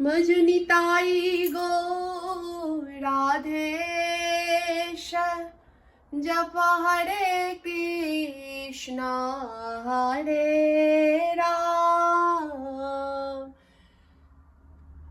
ভজনিতাই গো রাধেশ জপ হরে কৃষ্ণ হরে রাম।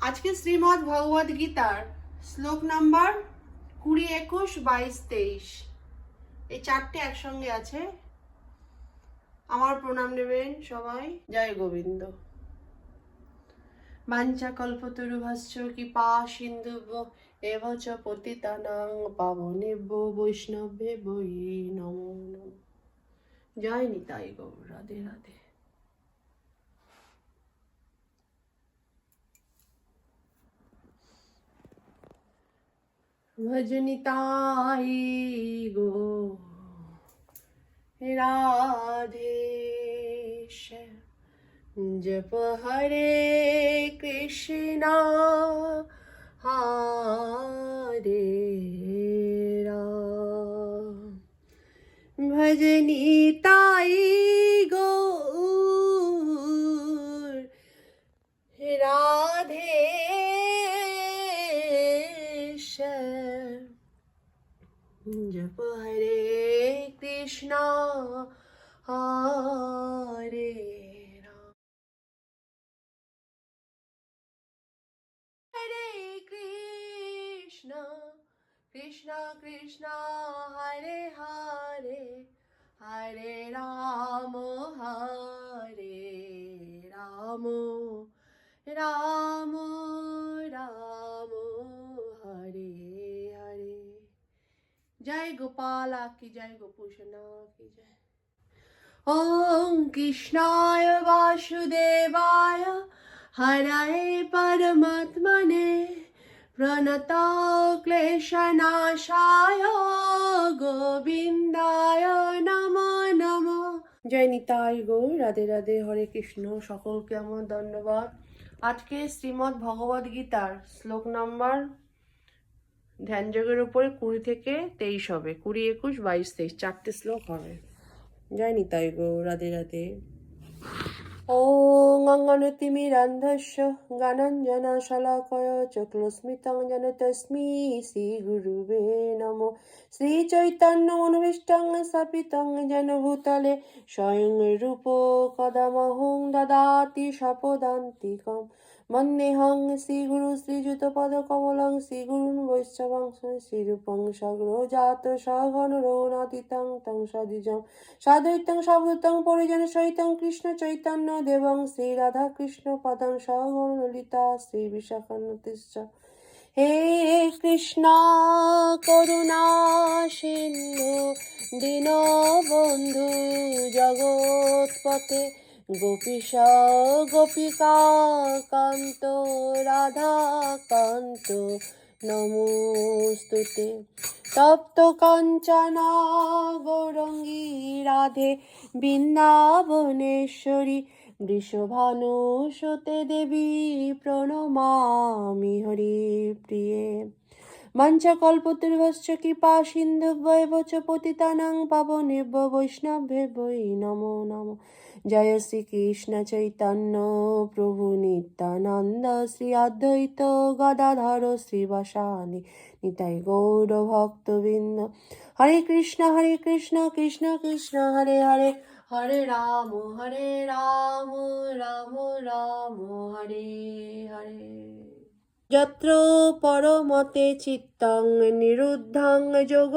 আজকে শ্রীমদ্ ভগবদ গীতার শ্লোক নাম্বার 20, 21, 22, 23 এই চারটে একসঙ্গে আছে। আমার প্রণাম নেবেন সবাই। জয় গোবিন্দ। বাঞ্ছা কল্পতরুভশ্চ কৃপা সিন্ধুভ্য এব চ পতিতানাং পাবনেভ্য বৈষ্ণবেভ্যো নমো নমঃ। জয় নিতাই গৌর, রাধে রাধে। ভজ নিতাই গো রাধেশ জপ হরে কৃষ্ণ হরে রাম। ভজ নিতাই গৌর রাধেশ জপ হরে কৃষ্ণ হরে রাম। হরে কৃষ্ণ কৃষ্ণ কৃষ্ণ হরে হরে হরে রাম হরে রাম রাম রাম হরে হরে। জয় গোপালা কি জয়, গোপূষণা কি জয়। ওম কৃষ্ণায় বাসুদেবায় হরায় পরমাত্মনে প্রণত ক্লেশনাশায় গোবিন্দায় নমো নমঃ। জয় নিতাই গৌর, রাধে রাধে, হরে কৃষ্ণ। সকলকে আমার ধন্যবাদ। আজকে শ্রীমদ্ ভগবদ গীতার শ্লোক নাম্বার ধ্যানযোগের উপরে 20 থেকে 23 হবে। 20, 21, 22, 23 চারটে শ্লোক হবে। জয় নিতাই গৌর, রাধে রাধে। ওং অঙ্গনতিমিরান্ধস্য জ্ঞানাঞ্জনশলাকয়া চক্ষুস্মিলিतं যেন তস্मै শ্রীগুরুবে নমঃ। শ্রীচৈতন্যমনোভীষ্টং স্থাপিतं যেন ভূতলে স্বয়ং রূপ কদামহং দদাতি স্বপদান্তিকम्। বন্দেহং শ্রীগুরু শ্রীযুতপদকমলং শ্রীগুরুन् বৈষ্ণবাংশ শ্রীরূপং সগ্রজাত সঘনরঘুনাথিतं तं সদ্বিজं সাদ্বৈতং সাবধূতং পরিজন সহিতং কৃষ্ণ চৈতন্য দেবং শ্রী রাধা কৃষ্ণ পদং সগণ ললিতা শ্রী বিশাখান্বিতশ্চ। হে কৃষ্ণ করুণা সিন্ধু দীনবন্ধু জগৎপতে গোপীশ গোপিকা কান্ত রাধা কান্ত নমোস্তুতে। তপ্ত কাঞ্চনা গৌরাঙ্গী রাধে বৃন্দাবনেশ্বরী বৃষভানুসুতে দেবী প্রণমামি হরি প্রিয়ে। মঞ্চকল্পতরুভশ্চ কৃপা সিন্ধুভ্যেব চ পতিতানাং পাবনেভ্যো বৈষ্ণবেভ্যো নমো নমঃ। জয় শ্রীকৃষ্ণ চৈতন্য প্রভু নিত্যানন্দ শ্রী অদ্বৈত গদাধর শ্রীবাসাদি নিতাই গৌর ভক্তবৃন্দ। হরে কৃষ্ণ কৃষ্ণ কৃষ্ণ হরে হরে হরে রাম রাম রাম হরে হরে। যত্র পরমতে চিত্তং নিরুদ্ধং যোগ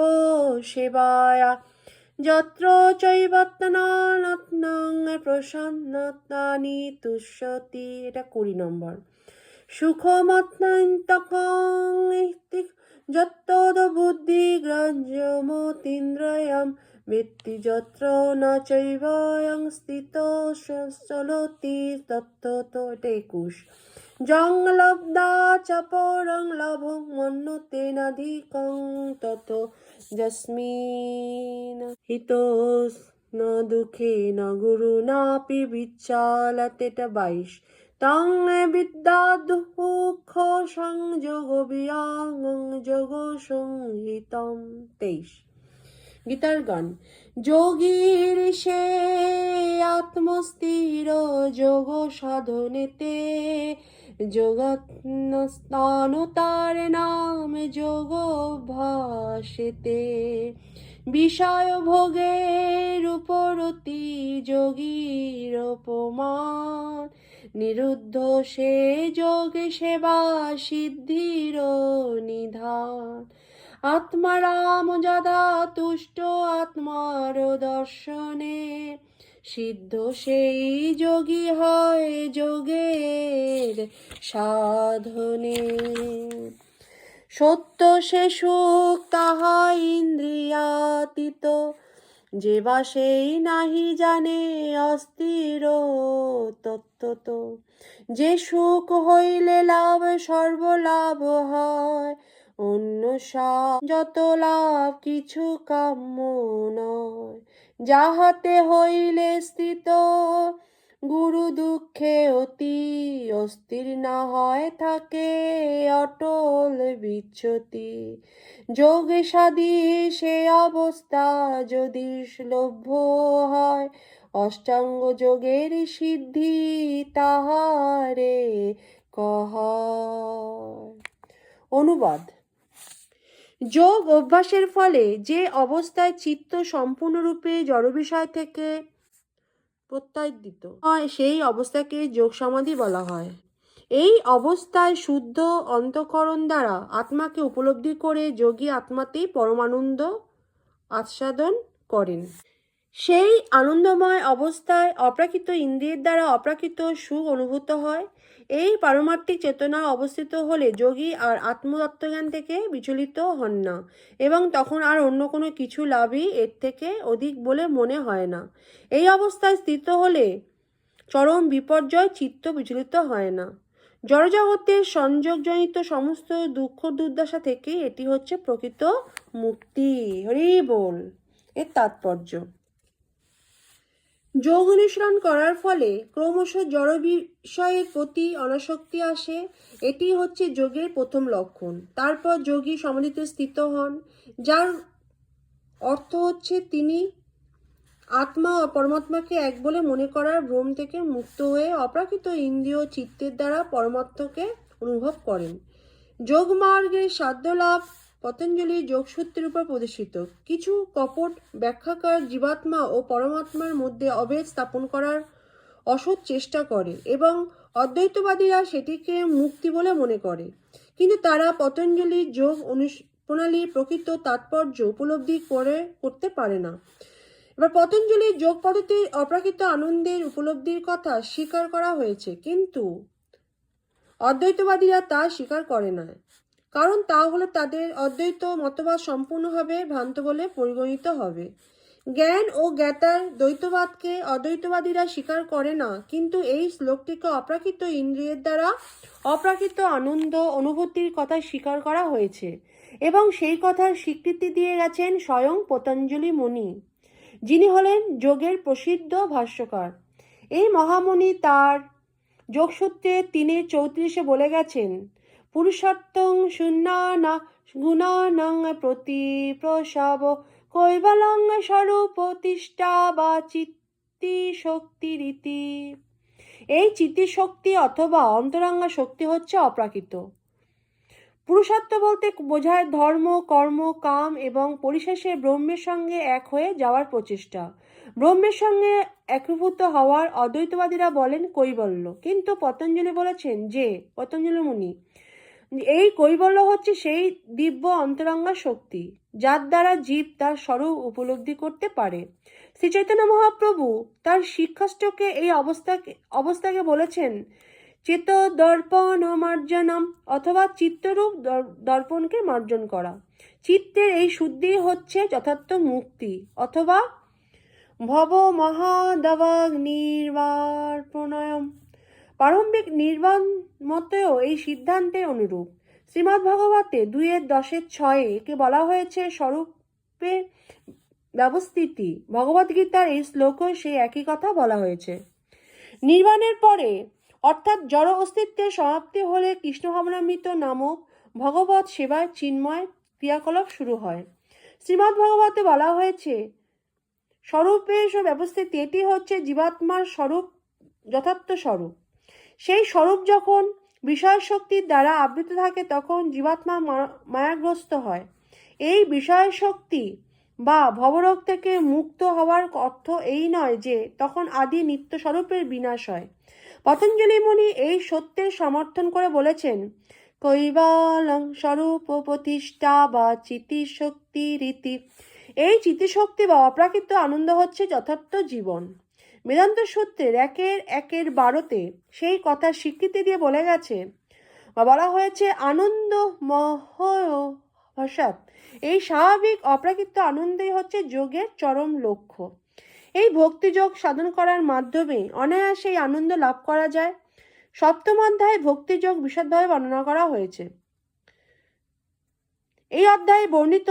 সেবায়া যত্র চৈবত্তনানত্নং প্রসন্নতানি তুষ্যতি। এটা 20 নম্বর। সুখমত্নন্তকং যত্তদ বুদ্ধি গ্রাহ্যমতীন্দ্রয়ং বৃত্তি যত্র ন চৈবয়ং স্থিতো চলতি তত্ত্বতো। এটা 21। জং লব্ধা চ পরং লভং মন্যতেনাধিকং ততো যস্মিন হিতোস ন দুঃখেন গুরুণাপি বিচ্ছালতে। এটা 22। তং বিদ্যা দুঃখ সংযোগ বিয়াং যোগ সংহিতম। 23। গীতার গান। যোগীর সে আত্মস্থির যোগ সাধনেতে যোগস্থান তার নাম যোগ অভ্যাসেতে, বিষয় ভোগের উপরতি যোগীর উপমান, নিরুদ্ধ সে যোগে সেবা সিদ্ধির নিধান। আত্মারাম যদা তুষ্ট আত্মার দর্শনে, সিদ্ধ সেই যোগী হয় যোগের সাধনে। সত্য সে সুখ তাহা ইন্দ্রিয়াতীত, যে বা সেই নাহি জানে অস্থির তত্ত্বত। যে সুখ হইলে লাভ সর্বলাভ হয়, অন্য যত লাভ কিছু কাম্য নয়। যাহাতে হইলে স্থিত গুরু দুঃখে অতি, অস্থির না হয় থাকে অটল বিচ্যুতি। যোগে সাধি সে অবস্থা যদি লভ্য হয়, অষ্টাঙ্গ যোগের সিদ্ধি তাহারে কহায়। অনুবাদ: যোগ অভ্যাসের ফলে যে অবস্থায় চিত্ত সম্পূর্ণরূপে জড় বিষয় থেকে প্রত্যয়িত হয়, সেই অবস্থাকে যোগ সমাধি বলা হয়। এই অবস্থায় শুদ্ধ অন্তঃকরণ দ্বারা আত্মাকে উপলব্ধি করে যোগী আত্মাতেই পরমানন্দ আস্বাদন করেন। সেই আনন্দময় অবস্থায় অপ্রাকৃত ইন্দ্রিয়ের দ্বারা অপ্রাকৃত সুখ অনুভূত হয়। এই পারমার্থিক চেতনা অবস্থিত হলে যোগী আর আত্মতত্ত্বজ্ঞান থেকে বিচলিত হন না, এবং তখন আর অন্য কোনো কিছু লাভই এর থেকে অধিক বলে মনে হয় না। এই অবস্থায় স্থিত হলে চরম বিপর্যয়, চিত্ত বিচলিত হয় না। জড়জগতের সংযোগজনিত সমস্ত দুঃখ দুর্দশা থেকে এটি হচ্ছে প্রকৃত মুক্তি। হরি বল। এর তাৎপর্য: যোগ অনুসরণ করার ফলে ক্রমশ জড় বিষয়ের প্রতি অনাসক্তি আসে। এটি হচ্ছে যোগের প্রথম লক্ষণ। তারপর যোগী সমাধিতে স্থিত হন, যার অর্থ হচ্ছে তিনি আত্মা ও পরমাত্মাকে এক বলে মনে করার ভ্রম থেকে মুক্ত হয়ে অপ্রাকৃত ইন্দ্রিয় চিত্তের দ্বারা পরমাত্মাকে অনুভব করেন। যোগ মার্গের সাধ্য লাভ পতঞ্জলির যোগসূত্রের উপর প্রতিষ্ঠিত। কিছু কপট ব্যাখ্যাকার জীবাত্মা ও পরমাত্মার মধ্যে অভেদ স্থাপন করার অসৎ চেষ্টা করে এবং অদ্বৈতবাদীরা সেটিকে মুক্তি বলে মনে করে, কিন্তু তারা পতঞ্জলির যোগ প্রণালীর প্রকৃত তাৎপর্য উপলব্ধি করতে পারে না। এবার পতঞ্জলির যোগ পদ্ধতির অপ্রাকৃত আনন্দের উপলব্ধির কথা স্বীকার করা হয়েছে, কিন্তু অদ্বৈতবাদীরা তা স্বীকার করে না, কারণ তা হলে তাদের অদ্বৈত মতবাদ সম্পূর্ণভাবে ভ্রান্ত বলে পরিগণিত হবে। জ্ঞান ও জ্ঞাতার দ্বৈতবাদকে অদ্বৈতবাদীরা স্বীকার করে না, কিন্তু এই শ্লোকটিকে অপ্রাকৃত ইন্দ্রিয়ের দ্বারা অপ্রাকৃত আনন্দ অনুভূতির কথা স্বীকার করা হয়েছে, এবং সেই কথার স্বীকৃতি দিয়ে গেছেন স্বয়ং পতঞ্জলি মুনি, যিনি হলেন যোগের প্রসিদ্ধ ভাষ্যকার। এই মহামুনি তার যোগসূত্রে 3:34 বলে গেছেন, পুরুষোত্তম শূন্যানা গুণানাং প্রতি প্রসাব কৈবলং স্বরূপ প্রতিষ্ঠা বা চিত্তি শক্তি রীতি। এই চিত্তি শক্তি অথবা অন্তরঙ্গা শক্তি হচ্ছে অপ্রাকৃত। পুরুষত্ব বলতে বোঝায় ধর্ম, কর্ম, কাম এবং পরিশেষে ব্রহ্মের সঙ্গে এক হয়ে যাওয়ার প্রচেষ্টা। ব্রহ্মের সঙ্গে একীভূত হওয়ার অদ্বৈতবাদীরা বলেন কৈবল্য, কিন্তু পতঞ্জলি বলেছেন যে পতঞ্জলি মুনি এই কৈবল্য হচ্ছে সেই দিব্য অন্তরঙ্গা শক্তি যার দ্বারা জীব তার স্বরূপ উপলব্ধি করতে পারে। শ্রী চৈতন্য মহাপ্রভু তার শিক্ষাষ্টকে এই অবস্থাকে বলেছেন চেত দর্পণ মার্জনম, অথবা চিত্তরূপ দর্পণকে মার্জন করা। চিত্তের এই শুদ্ধি হচ্ছে যথার্থ মুক্তি, অথবা ভব মহাদবাগ নির্বাণ প্রণয়ম। প্রারম্ভিক নির্বাণ মতেও এই সিদ্ধান্তের অনুরূপ। শ্রীমদ্ ভাগবতে 2:10-6 একে বলা হয়েছে স্বরূপে ব্যবস্থিতি। ভগবদ্গীতার এই শ্লোকও সেই একই কথা বলা হয়েছে। নির্বাণের পরে অর্থাৎ জড় অস্তিত্বের সমাপ্তি হলে কৃষ্ণ ভাবনামৃত নামক ভগবত সেবায় চিন্ময় ক্রিয়াকলাপ শুরু হয়। শ্রীমদ্ ভাগবতে বলা হয়েছে স্বরূপের ব্যবস্থিতি, এটি হচ্ছে জীবাত্মার স্বরূপ, যথার্থ স্বরূপ। সেই স্বরূপ যখন বিষয় শক্তির দ্বারা আবৃত থাকে তখন জীবাত্মা মায়াগ্রস্ত হয়। এই বিষয় শক্তি বা ভবরোগ থেকে মুক্ত হওয়ার অর্থ এই নয় যে তখন আদি নিত্য স্বরূপের বিনাশ হয়। পতঞ্জলি মুনি এই সত্যের সমর্থন করে বলেছেন, কৈবালং স্বরূপ প্রতিষ্ঠা বা চিতিশক্তি রীতি। এই চিতিশক্তি বা অপ্রাকৃত আনন্দ হচ্ছে যথার্থ জীবন। বেদান্ত সূত্রের 1:12 সেই কথা স্বীকৃতি দিয়ে বলে গেছে বা বলা হয়েছে, আনন্দ মহসাত। এই স্বাভাবিক অপ্রাকৃত আনন্দই হচ্ছে যোগের চরম লক্ষ্য। এই ভক্তিযোগ সাধন করার মাধ্যমে অনায়াসে এই আনন্দ লাভ করা যায়। 7ম অধ্যায়ে ভক্তিযোগ বিশদভাবে বর্ণনা করা হয়েছে। এই অধ্যায়ে বর্ণিত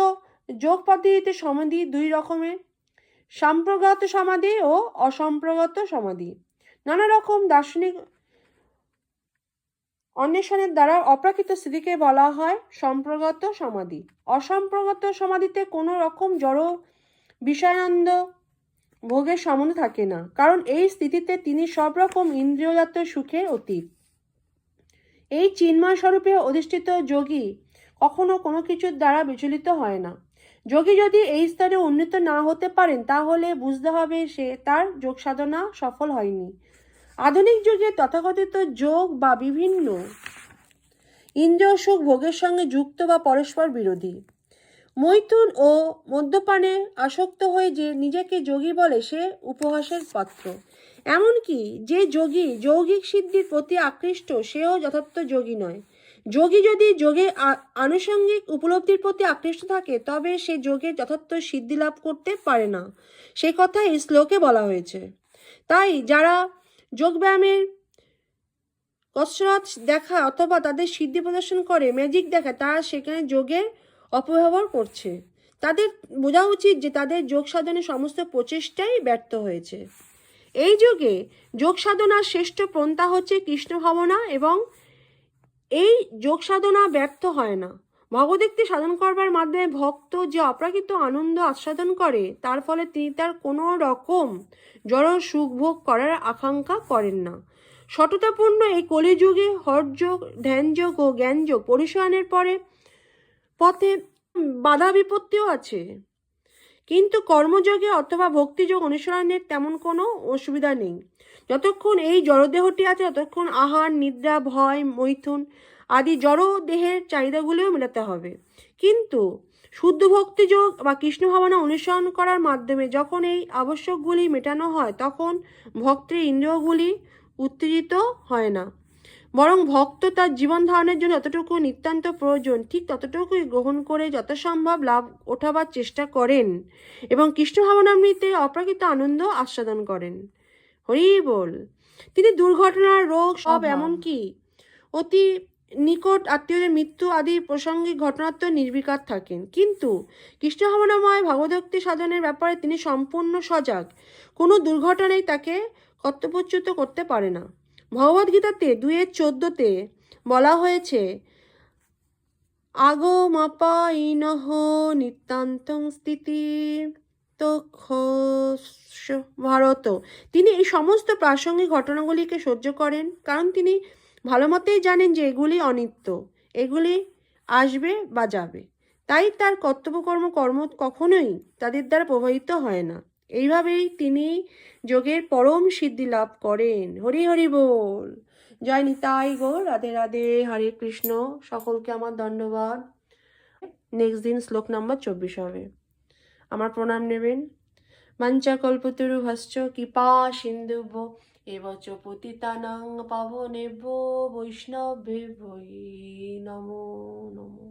যোগ পদ্ধতিতে সমাধি 2 রকমের, সম্প্রগত সমাধি ও অসম্প্রগত সমাধি। নানা রকম দার্শনিক অন্বেষণের দ্বারা অপ্রাকৃত স্থিতিকে বলা হয় সম্প্রগত সমাধি। অসম্প্রগত সমাধিতে কোনো রকম জড় বিষয়ানন্দ ভোগের সম্বন্ধ থাকে না, কারণ এই স্থিতিতে তিনি সব রকম ইন্দ্রিয়জাত সুখের অতীত। এই চিন্ময় স্বরূপে অধিষ্ঠিত যোগী কখনো কোনো কিছুর দ্বারা বিচলিত হয় না। যোগী যদি এই স্তরে উন্নীত না হতে পারেন তাহলে বুঝতে হবে সে তার যোগ সাধনা সফল হয়নি। আধুনিক যুগে তথাকথিত যোগ বা বিভিন্ন ইন্দ্রিয় সুখ ভোগের সঙ্গে যুক্ত বা পরস্পর বিরোধী। মৈথুন ও মদ্যপানে আসক্ত হয়ে যে নিজেকে যোগী বলে সে উপহাসের পাত্র। এমনকি যে যোগী যৌগিক সিদ্ধির প্রতি আকৃষ্ট সেও যথার্থ যোগী নয়। যোগী যদি যোগে আনুষঙ্গিক উপলব্ধির প্রতি আকৃষ্ট থাকে তবে সে যোগে যথার্থ সিদ্ধি লাভ করতে পারে না। সে কথা এই শ্লোকে বলা হয়েছে। তাই যারা যোগব্যায়ামের কসরত দেখায় অথবা তাদের সিদ্ধি প্রদর্শন করে, ম্যাজিক দেখায়, তারা সেখানে যোগের অপব্যবহার করছে। তাদের বোঝা উচিত যে তাদের যোগ সাধনের সমস্ত প্রচেষ্টাই ব্যর্থ হয়েছে। এই যুগে যোগ সাধনার শ্রেষ্ঠ পন্থা হচ্ছে কৃষ্ণ ভাবনা, এবং এই যোগ সাধনা ব্যর্থ হয় না। ভগবদ্ভক্তি সাধন করবার মাধ্যমে ভক্ত যে অপ্রাকৃত আনন্দ আস্বাদন করে তার ফলে তিনি তার কোনো রকম জড় সুখ ভোগ করার আকাঙ্ক্ষা করেন না। সততাপূর্ণ এই কলিযুগে হঠযোগ, ধ্যানযোগ ও জ্ঞানযোগ পরিশোধনের পথে বাধা বিপত্তিও আছে, কিন্তু কর্মযোগে অথবা ভক্তিযোগ অনুসরণের তেমন কোনো অসুবিধা নেই। যতক্ষণ এই জড়দেহটি আছে ততক্ষণ আহার, নিদ্রা, ভয়, মৈথুন আদি জড় দেহের চাহিদাগুলিও মেটাতে হবে। কিন্তু শুদ্ধ ভক্তিযোগ বা কৃষ্ণ ভাবনা অনুসরণ করার মাধ্যমে যখন এই আবশ্যকগুলি মেটানো হয় তখন ভক্তের ইন্দ্রিয়গুলি উত্তেজিত হয় না, বরং ভক্ত তার জীবন ধারণের জন্য যতটুকু নিতান্ত প্রয়োজন ঠিক ততটুকুই গ্রহণ করে যথাসম্ভব লাভ ওঠাবার চেষ্টা করেন এবং কৃষ্ণ ভাবনামৃতে অপ্রাকৃত আনন্দ আস্বাদন করেন। হরি বল। তিনি দুর্ঘটনার, রোগ, সব এমনকি অতি নিকট আত্মীয়দের মৃত্যু আদি প্রাসঙ্গিক ঘটনাত্ম নির্বিকার থাকেন, কিন্তু কৃষ্ণ ভাবনাময় ভগবদ্ভক্তি সাধনের ব্যাপারে তিনি সম্পূর্ণ সজাগ। কোনো দুর্ঘটনাই তাকে কর্তব্যচ্যুত করতে পারে না। ভগবদ্গীতাতে 2:14 বলা হয়েছে, আগমাপাইনহ নিত্যান্তং স্থিতি ভারত। তিনি এই সমস্ত প্রাসঙ্গিক ঘটনাগুলিকে সহ্য করেন কারণ তিনি ভালো মতেই জানেন যে এগুলি অনিত্য, এগুলি আসবে বা যাবে। তাই তার কর্তব্যকর্ম কখনোই তাদের দ্বারা প্রভাবিত হয় না। এইভাবেই তিনি যোগের পরম সিদ্ধি লাভ করেন। হরি হরি বল। জয় নিতাই গৌর। রাধে রাধে। হরে কৃষ্ণ। সকলকে আমার ধন্যবাদ। নেক্সট দিন শ্লোক নাম্বার 24 হবে। আমার প্রণাম নেবেন। মঞ্চকল্পতরুভশ্চ কৃপা সিন্ধুভ্য এবচ পতিতানাং পাবনেভ্যো বৈষ্ণবেভ্যো নমো নমো।